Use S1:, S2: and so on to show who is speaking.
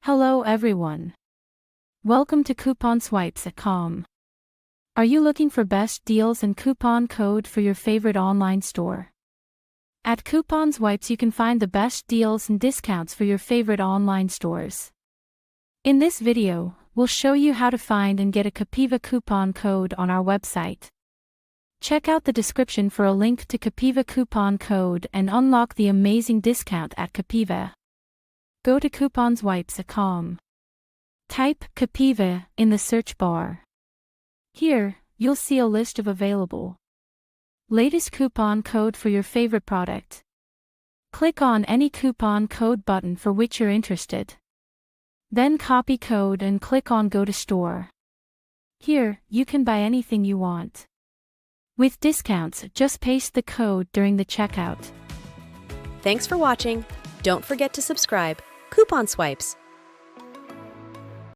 S1: Hello everyone. Welcome to couponswipes.com. Are you looking for best deals and coupon code for your favorite online store? At CouponSwipes you can find the best deals and discounts for your favorite online stores. In this video, we'll show you how to find and get a Kapiva coupon code on our website. Check out the description for a link to Kapiva coupon code and unlock the amazing discount at Kapiva. Go to couponswipes.com. Type Kapiva in the search bar. Here, you'll see a list of available latest coupon code for your favorite product. Click on any coupon code button for which you're interested. Then copy code and click on Go to Store. Here, you can buy anything you want. With discounts, just paste the code during the checkout.
S2: Thanks for watching. Don't forget to subscribe. Coupon Swipes.